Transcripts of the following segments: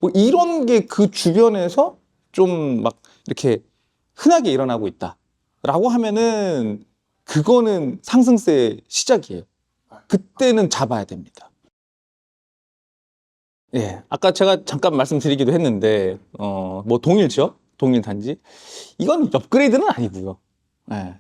뭐 이런 게 그 주변에서 좀 막 이렇게 흔하게 일어나고 있다라고 하면은 그거는 상승세의 시작이에요. 그때는 잡아야 됩니다. 예, 아까 제가 잠깐 말씀드리기도 했는데 뭐 동일 지역, 동일 단지 이건 업그레이드는 아니고요. 예,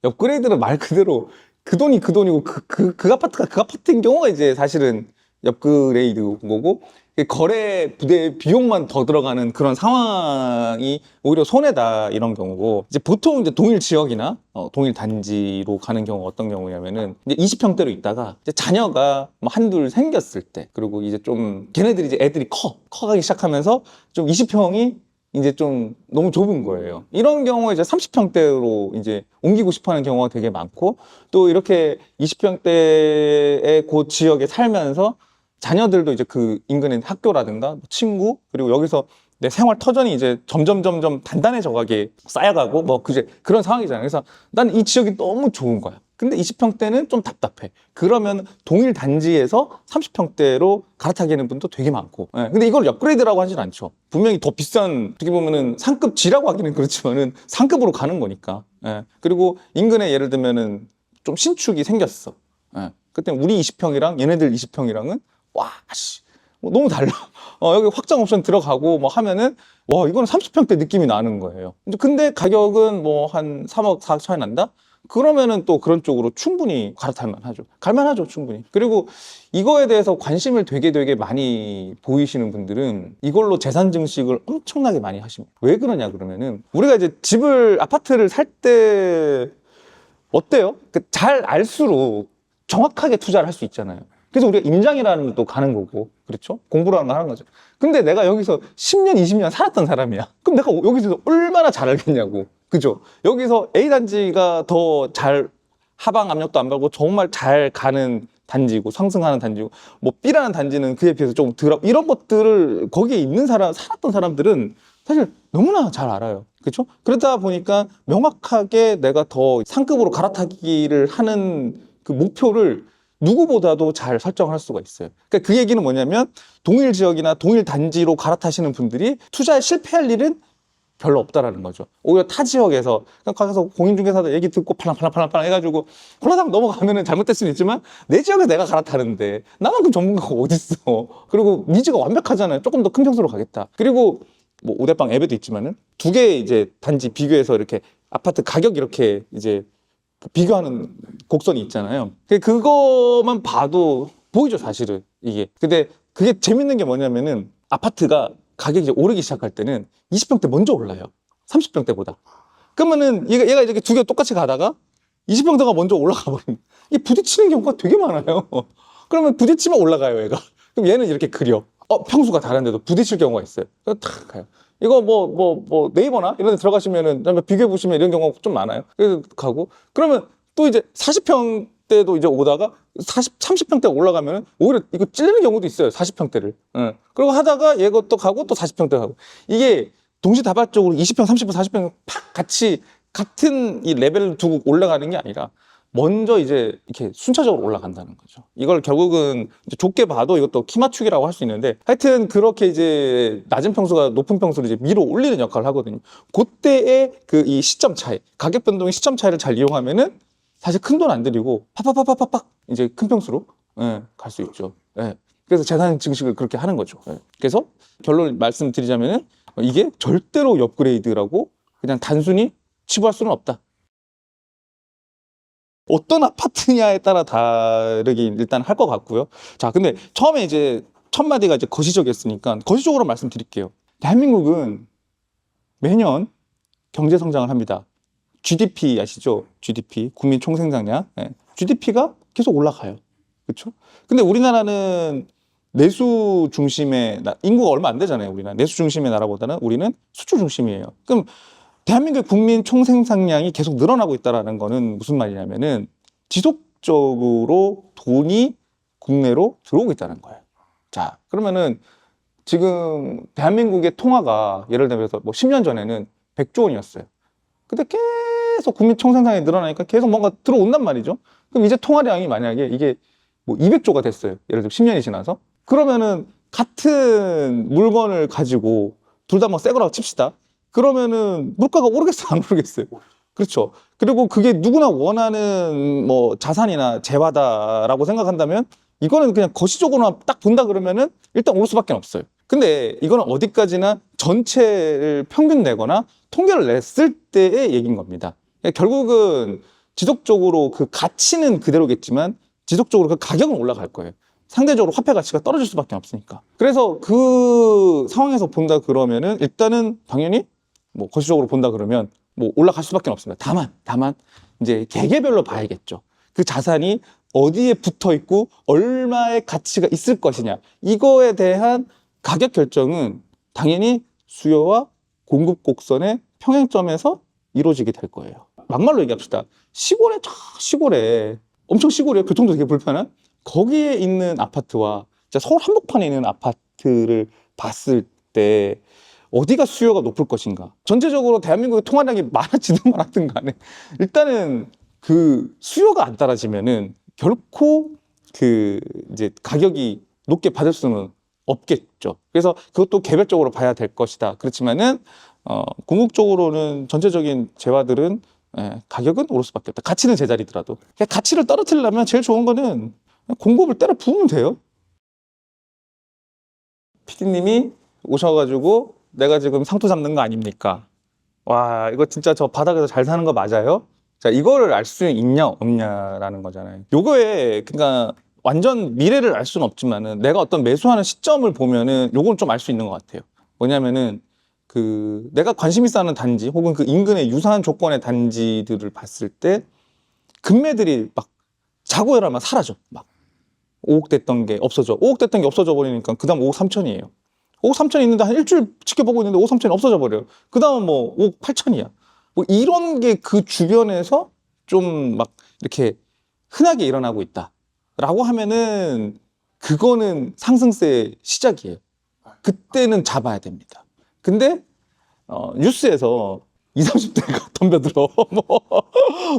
업그레이드는 말 그대로 그 돈이 그 돈이고 그 아파트가 그 아파트인 경우가 이제 사실은 업그레이드인 거고 거래 부대 비용만 더 들어가는 그런 상황이 오히려 손해다 이런 경우고 이제 보통 이제 동일 지역이나 동일 단지로 가는 경우가 어떤 경우냐면은 이제 20평대로 있다가 이제 자녀가 뭐 한둘 생겼을 때 그리고 이제 좀 걔네들이 이제 애들이 커가기 시작하면서 좀 20평이 이제 좀 너무 좁은 거예요. 이런 경우에 이제 30평대로 이제 옮기고 싶어 하는 경우가 되게 많고 또 이렇게 20평대의 그 지역에 살면서 자녀들도 이제 그 인근의 학교라든가 친구 그리고 여기서 내 생활 터전이 이제 점점 단단해져 가게 쌓여가고 뭐 그제 그런 상황이잖아요. 그래서 난 이 지역이 너무 좋은 거야. 근데 20평대는 좀 답답해. 그러면 동일 단지에서 30평대로 갈아타기는 분도 되게 많고. 예, 근데 이걸 업그레이드라고 하진 않죠. 분명히 더 비싼 어떻게 보면은 상급 G라고 하기는 그렇지만은 상급으로 가는 거니까. 예, 그리고 인근에 예를 들면은 좀 신축이 생겼어. 예, 그때 우리 20평이랑 얘네들 20평이랑은 와, 씨, 뭐 너무 달라. 여기 확장 옵션 들어가고 뭐 하면은, 와, 이거는 30평대 느낌이 나는 거예요. 근데 가격은 뭐 한 3억 4억 차이 난다? 그러면은 또 그런 쪽으로 충분히 갈아탈만 하죠. 갈만하죠, 충분히. 그리고 이거에 대해서 관심을 되게 많이 보이시는 분들은 이걸로 재산 증식을 엄청나게 많이 하십니다. 왜 그러냐 그러면은 우리가 이제 아파트를 살 때 어때요? 잘 알수록 정확하게 투자를 할 수 있잖아요. 그래서 우리가 임장이라는 것도 가는 거고, 그렇죠? 공부라는 거 하는 거죠. 근데 내가 여기서 10년, 20년 살았던 사람이야. 그럼 내가 여기서 얼마나 잘 알겠냐고. 그죠? 여기서 A단지가 더 잘 하방 압력도 안 받고 정말 잘 가는 단지고 상승하는 단지고 뭐 B라는 단지는 그에 비해서 조금 덜 이런 것들을 거기에 있는 살았던 사람들은 사실 너무나 잘 알아요. 그렇죠? 그러다 보니까 명확하게 내가 더 상급으로 갈아타기를 하는 그 목표를 누구보다도 잘 설정할 수가 있어요. 그러니까 그 얘기는 뭐냐면 동일 지역이나 동일 단지로 갈아타시는 분들이 투자에 실패할 일은 별로 없다라는 거죠. 오히려 타 지역에서 그냥 가서 공인중개사들 얘기 듣고 팔랑팔랑 해가지고 홀라당 넘어가면은 잘못될 수는 있지만 내 지역에 내가 갈아타는데 나만큼 전문가가 어딨어. 그리고 니즈가 완벽하잖아요. 조금 더 큰 평수로 가겠다. 그리고 뭐 오대방 앱에도 있지만은 두 개 이제 단지 비교해서 이렇게 아파트 가격 이렇게 이제 비교하는 곡선이 있잖아요. 그거만 봐도 보이죠, 사실은 이게. 근데 그게 재밌는 게 뭐냐면은 아파트가 가격이 이제 오르기 시작할 때는 20평대 먼저 올라요. 30평대보다. 그러면은 얘가 이렇게 두 개 똑같이 가다가 20평대가 먼저 올라가 버리면 이게 부딪히는 경우가 되게 많아요. 그러면 부딪히면 올라가요, 얘가. 그럼 얘는 이렇게 그려. 평수가 다른데도 부딪힐 경우가 있어요. 그래서 탁 가요. 이거 뭐 네이버나 이런 데 들어가시면은 비교해 보시면 이런 경우가 좀 많아요. 그래서 가고 그러면 또 이제 40평대도 이제 오다가 30평대 올라가면은 오히려 이거 찔리는 경우도 있어요. 40평대를. 그리고 하다가 이것도 가고 또 40평대 가고 이게 동시다발적으로 20평, 30평, 40평 팍 같이 같은 이 레벨을 두고 올라가는 게 아니라 먼저 이제 이렇게 순차적으로 올라간다는 거죠. 이걸 결국은 이제 좁게 봐도 이것도 키 맞추기라고 할 수 있는데 하여튼 그렇게 이제 낮은 평수가 높은 평수를 이제 밀어 올리는 역할을 하거든요. 그때의 그 이 시점 차이, 가격 변동의 시점 차이를 잘 이용하면은 사실 큰 돈 안 들이고 팍팍팍팍팍 이제 큰 평수로 갈 수 있죠. 그래서 재산 증식을 그렇게 하는 거죠. 그래서 결론 말씀드리자면은 이게 절대로 업그레이드라고 그냥 단순히 치부할 수는 없다. 어떤 아파트냐에 따라 다르긴 일단 할 것 같고요. 자, 근데 처음에 이제 첫 마디가 이제 거시적이었으니까 거시적으로 말씀드릴게요. 대한민국은 매년 경제 성장을 합니다. GDP 아시죠? GDP 국민 총생산량. GDP가 계속 올라가요. 그렇죠? 근데 우리나라는 내수 중심의 인구가 얼마 안 되잖아요. 우리나라 내수 중심의 나라보다는 우리는 수출 중심이에요. 그럼 대한민국의 국민 총생산량이 계속 늘어나고 있다는 거는 무슨 말이냐면은 지속적으로 돈이 국내로 들어오고 있다는 거예요. 자, 그러면은 지금 대한민국의 통화가 예를 들어서 뭐 10년 전에는 100조 원이었어요. 근데 계속 국민 총생산량이 늘어나니까 계속 뭔가 들어온단 말이죠. 그럼 이제 통화량이 만약에 이게 뭐 200조가 됐어요. 예를 들어 10년이 지나서. 그러면은 같은 물건을 가지고 둘 다 뭐 새 거라고 칩시다. 그러면은 물가가 오르겠어요, 안 오르겠어요? 그렇죠. 그리고 그게 누구나 원하는 뭐 자산이나 재화다라고 생각한다면 이거는 그냥 거시적으로만 딱 본다 그러면은 일단 오를 수밖에 없어요. 근데 이거는 어디까지나 전체를 평균 내거나 통계를 냈을 때의 얘기인 겁니다. 결국은 지속적으로 그 가치는 그대로겠지만 지속적으로 그 가격은 올라갈 거예요. 상대적으로 화폐 가치가 떨어질 수밖에 없으니까. 그래서 그 상황에서 본다 그러면은 일단은 당연히 뭐 거시적으로 본다 그러면 뭐 올라갈 수밖에 없습니다. 다만 이제 개개별로 봐야겠죠. 그 자산이 어디에 붙어 있고 얼마의 가치가 있을 것이냐. 이거에 대한 가격 결정은 당연히 수요와 공급 곡선의 평행점에서 이루어지게 될 거예요. 막말로 얘기합시다. 시골에 엄청 시골이에요. 교통도 되게 불편한 거기에 있는 아파트와 서울 한복판에 있는 아파트를 봤을 때 어디가 수요가 높을 것인가? 전체적으로 대한민국의 통화량이 많아지든 말았든 간에 일단은 그 수요가 안 따라지면은 결코 그 이제 가격이 높게 받을 수는 없겠죠. 그래서 그것도 개별적으로 봐야 될 것이다. 그렇지만은 궁극적으로는 전체적인 재화들은 가격은 오를 수밖에 없다. 가치는 제자리더라도. 가치를 떨어뜨리려면 제일 좋은 거는 공급을 때려 부으면 돼요. PD님이 오셔가지고 내가 지금 상투 잡는 거 아닙니까? 와, 이거 진짜 저 바닥에서 잘 사는 거 맞아요? 자, 이거를 알 수 있냐 없냐라는 거잖아요. 요거에 그러니까 완전 미래를 알 수는 없지만은 내가 어떤 매수하는 시점을 보면은 요건 좀 알 수 있는 것 같아요. 뭐냐면은 그 내가 관심 있어 하는 단지 혹은 그 인근의 유사한 조건의 단지들을 봤을 때 금매들이 막 자고 일어나면 사라져. 막 5억 됐던 게 없어져. 5억 됐던 게 없어져 버리니까 그 다음 5억 3천이에요. 5억 3천이 있는데 한 일주일 지켜보고 있는데 5억 3천이 없어져 버려요. 그 다음은 뭐 5억 8천이야. 뭐 이런 게 그 주변에서 좀 막 이렇게 흔하게 일어나고 있다라고 하면은 그거는 상승세의 시작이에요. 그때는 잡아야 됩니다. 근데 뉴스에서 20, 30대가 덤벼들어.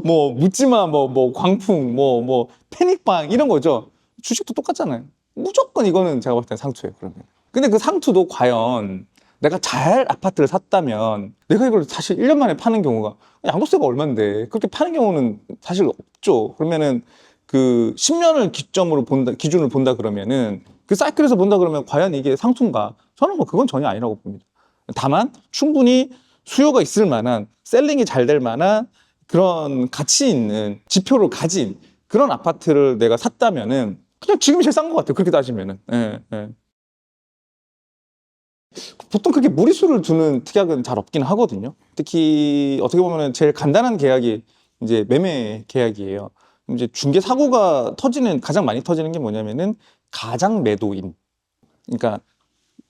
뭐 묻지마, 뭐 광풍, 뭐 패닉방 이런 거죠. 주식도 똑같잖아요. 무조건 이거는 제가 봤을 때 상투예요. 그러면. 근데 그 상투도 과연 내가 잘 아파트를 샀다면 내가 이걸 사실 1년 만에 파는 경우가 양도세가 얼만데 그렇게 파는 경우는 사실 없죠. 그러면은 그 10년을 기준을 본다 그러면은 그 사이클에서 본다 그러면 과연 이게 상투인가? 저는 뭐 그건 전혀 아니라고 봅니다. 다만 충분히 수요가 있을 만한 셀링이 잘 될 만한 그런 가치 있는 지표를 가진 그런 아파트를 내가 샀다면은 그냥 지금이 제일 싼 것 같아요. 그렇게 따지면은. 예, 예. 보통 그렇게 무리수를 두는 특약은 잘 없긴 하거든요. 특히 어떻게 보면 제일 간단한 계약이 이제 매매 계약이에요. 이제 중개 사고가 가장 많이 터지는 게 뭐냐면은 가장 매도인. 그러니까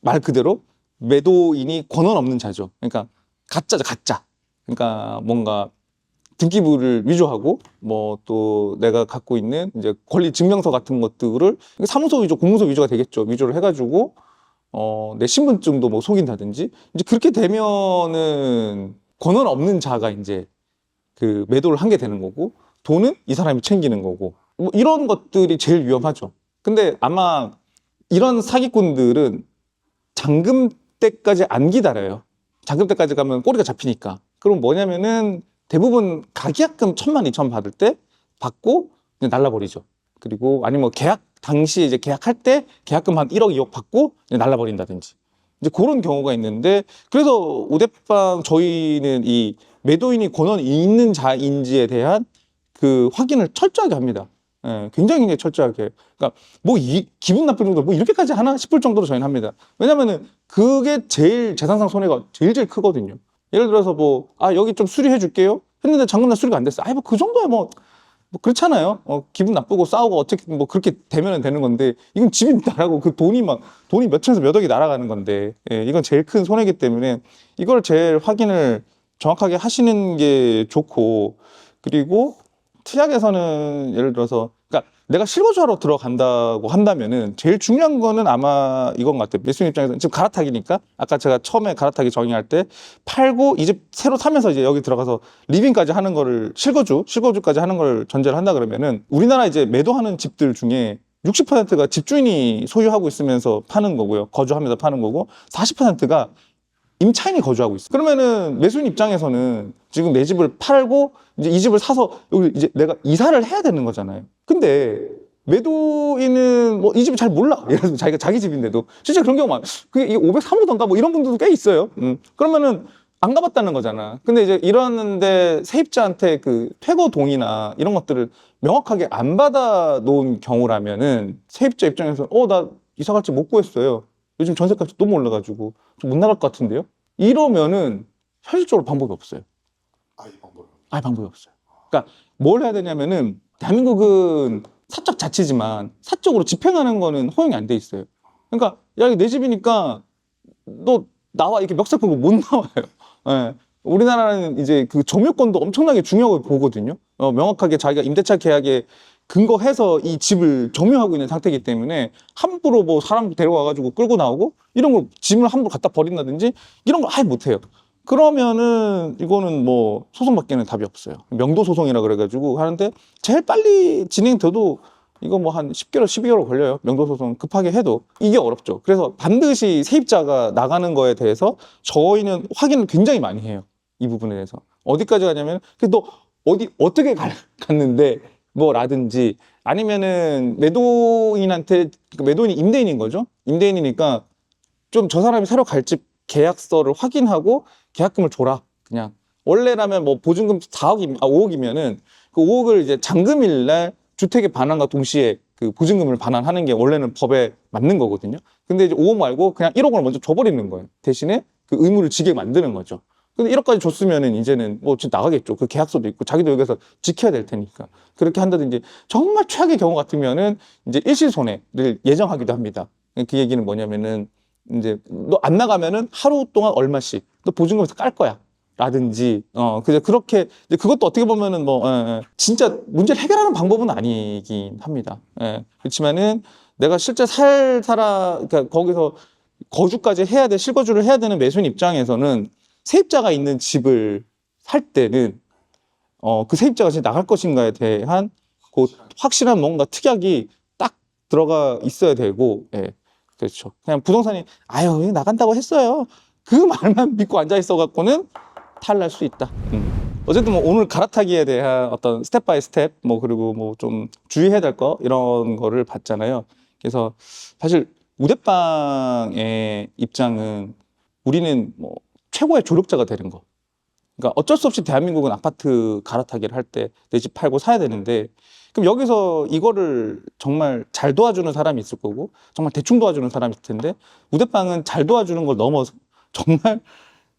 말 그대로 매도인이 권한 없는 자죠. 그러니까 가짜죠, 가짜. 그러니까 뭔가 등기부를 위조하고 뭐 또 내가 갖고 있는 이제 권리 증명서 같은 것들을 사무소 위조, 공무소 위조가 되겠죠. 위조를 해가지고 내 신분증도 뭐 속인다든지 이제 그렇게 되면은 권한 없는 자가 이제 그 매도를 한 게 되는 거고 돈은 이 사람이 챙기는 거고 뭐 이런 것들이 제일 위험하죠. 근데 아마 이런 사기꾼들은 잔금 때까지 안 기다려요. 잔금 때까지 가면 꼬리가 잡히니까. 그럼 뭐냐면은 대부분 가계약금 1,000만, 2천 받을 때 받고 그냥 날라버리죠. 그리고 아니면 뭐 계약 당시에 이제 계약할 때 계약금 한 1억, 2억 받고 그냥 날라버린다든지. 이제 그런 경우가 있는데 그래서 오대방 저희는 이 매도인이 권한이 있는 자인지에 대한 그 확인을 철저하게 합니다. 예, 굉장히 철저하게. 그러니까 뭐 기분 나쁠 정도로 뭐 이렇게까지 하나 싶을 정도로 저희는 합니다. 왜냐면은 그게 제일 재산상 손해가 제일 크거든요. 예를 들어서 여기 좀 수리해 줄게요. 했는데 잔금날 수리가 안 됐어. 뭐 그 정도야 뭐 그렇잖아요. 기분 나쁘고 싸우고 어떻게 뭐 그렇게 되면은 되는 건데 이건 집이 나라고 그 돈이 몇 천에서 몇 억이 날아가는 건데 이건 제일 큰 손해이기 때문에 이걸 제일 확인을 정확하게 하시는 게 좋고 그리고 특약에서는 예를 들어서 그러니까 내가 실거주하러 들어간다고 한다면은 제일 중요한 거는 아마 이건 것 같아요. 매수인 입장에서는 지금 갈아타기니까 아까 제가 처음에 갈아타기 정의할 때 팔고 이 집 새로 사면서 이제 여기 들어가서 리빙까지 하는 거를 실거주까지 하는 걸 전제를 한다 그러면은 우리나라 이제 매도하는 집들 중에 60%가 집주인이 소유하고 있으면서 파는 거고요. 거주하면서 파는 거고 40%가 임차인이 거주하고 있어. 그러면은 매수인 입장에서는 지금 내 집을 팔고 이제 이 집을 사서 여기 이제 내가 이사를 해야 되는 거잖아요. 근데 매도인은 뭐 이 집을 잘 몰라. 예를 들어서 자기가 자기 집인데도 진짜 그런 경우가 많아. 그게 이게 503호던가 뭐 이런 분들도 꽤 있어요. 그러면은 안 가봤다는 거잖아. 근데 이제 이러는데 세입자한테 그 퇴거 동의나 이런 것들을 명확하게 안 받아 놓은 경우라면은 세입자 입장에서 나 이사 갈 집 못 구했어요. 요즘 전세값이 너무 올라가지고 좀 못 나갈 것 같은데요? 이러면은 현실적으로 방법이 없어요. 아예 방법이 없어요. 그러니까 뭘 해야 되냐면은 대한민국은 사적 자치지만 사적으로 집행하는 거는 허용이 안 돼 있어요. 그러니까 야, 이게 내 집이니까 너 나와 이렇게 멱살 끌고 못 나와요. 예. 우리나라는 이제 그 점유권도 엄청나게 중요하게 보거든요. 명확하게 자기가 임대차 계약에 근거해서 이 집을 점유하고 있는 상태이기 때문에 함부로 뭐 사람 데려와가지고 끌고 나오고 이런 걸 짐을 함부로 갖다 버린다든지 이런 걸 아예 못해요. 그러면은 이거는 뭐 소송밖에는 답이 없어요. 명도 소송이라 그래가지고 하는데 제일 빨리 진행돼도 이거 뭐 한 10개월, 12개월 걸려요. 명도 소송 급하게 해도 이게 어렵죠. 그래서 반드시 세입자가 나가는 거에 대해서 저희는 확인을 굉장히 많이 해요. 이 부분에 대해서 어디까지 가냐면 너 어디 어떻게 갔는데 뭐라든지 아니면은 매도인한테 매도인이 임대인인 거죠. 임대인이니까 좀 저 사람이 새로 갈 집 계약서를 확인하고 계약금을 줘라. 그냥 원래라면 뭐 보증금 5억이면은 그 5억을 이제 잔금일 날 주택의 반환과 동시에 그 보증금을 반환하는 게 원래는 법에 맞는 거거든요. 근데 이제 5억 말고 그냥 1억을 먼저 줘버리는 거예요. 대신에 그 의무를 지게 만드는 거죠. 근데 1억까지 줬으면은 이제는 뭐 진짜 나가겠죠. 그 계약서도 있고 자기도 여기서 지켜야 될 테니까. 그렇게 한다든지 정말 최악의 경우 같으면은 이제 일시손해를 예정하기도 합니다. 그 얘기는 뭐냐면은 이제 너 안 나가면은 하루 동안 얼마씩 너 보증금에서 깔 거야. 라든지 그냥 그렇게 이제 그것도 어떻게 보면은 뭐 진짜 문제를 해결하는 방법은 아니긴 합니다. 그렇지만은 내가 실제 그러니까 거기서 거주까지 해야 돼 실거주를 해야 되는 매수인 입장에서는 세입자가 있는 집을 살 때는 그 세입자가 진짜 나갈 것인가에 대한 그 확실한 뭔가 특약이 딱 들어가 있어야 되고 그렇죠. 그냥 부동산이 아유 나간다고 했어요. 그 말만 믿고 앉아 있어 갖고는 탈날 수 있다. 어쨌든 뭐 오늘 갈아타기에 대한 어떤 스텝 바이 스텝 뭐 그리고 뭐 좀 주의해야 될 거 이런 거를 봤잖아요. 그래서 사실 우대빵의 입장은 우리는 뭐 최고의 조력자가 되는 거. 그러니까 어쩔 수 없이 대한민국은 아파트 갈아타기를 할 때 내 집 팔고 사야 되는데 그럼 여기서 이거를 정말 잘 도와주는 사람이 있을 거고 정말 대충 도와주는 사람이 있을 텐데 우대빵은 잘 도와주는 걸 넘어서 정말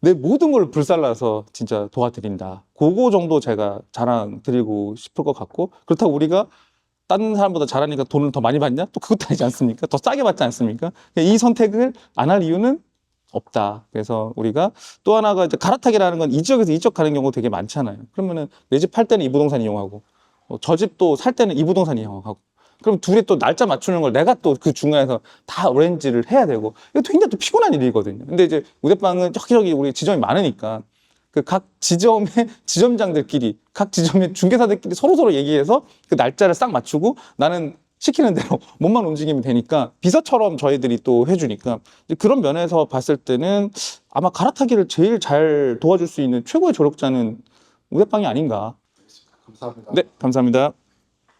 내 모든 걸 불살라서 진짜 도와드린다. 그거 정도 제가 자랑 드리고 싶을 것 같고 그렇다고 우리가 다른 사람보다 잘하니까 돈을 더 많이 받냐? 또 그것도 아니지 않습니까? 더 싸게 받지 않습니까? 이 선택을 안 할 이유는 없다. 그래서 우리가 또 하나가 이제 갈아타기라는 건 이 지역에서 이 지역 가는 경우 되게 많잖아요. 그러면은 내 집 팔 때는 이 부동산 이용하고 저 집도 살 때는 이 부동산 이용하고 그럼 둘이 또 날짜 맞추는 걸 내가 또 그 중간에서 다 어레인지를 해야 되고 이거 굉장히 또 피곤한 일이거든요. 근데 이제 우대빵은 여기저기 우리 지점이 많으니까 그 각 지점의 지점장들끼리 각 지점의 중개사들끼리 서로서로 얘기해서 그 날짜를 싹 맞추고 나는 시키는 대로 몸만 움직이면 되니까 비서처럼 저희들이 또 해주니까 그런 면에서 봤을 때는 아마 갈아타기를 제일 잘 도와줄 수 있는 최고의 조력자는 우대빵이 아닌가. 감사합니다. 네, 감사합니다.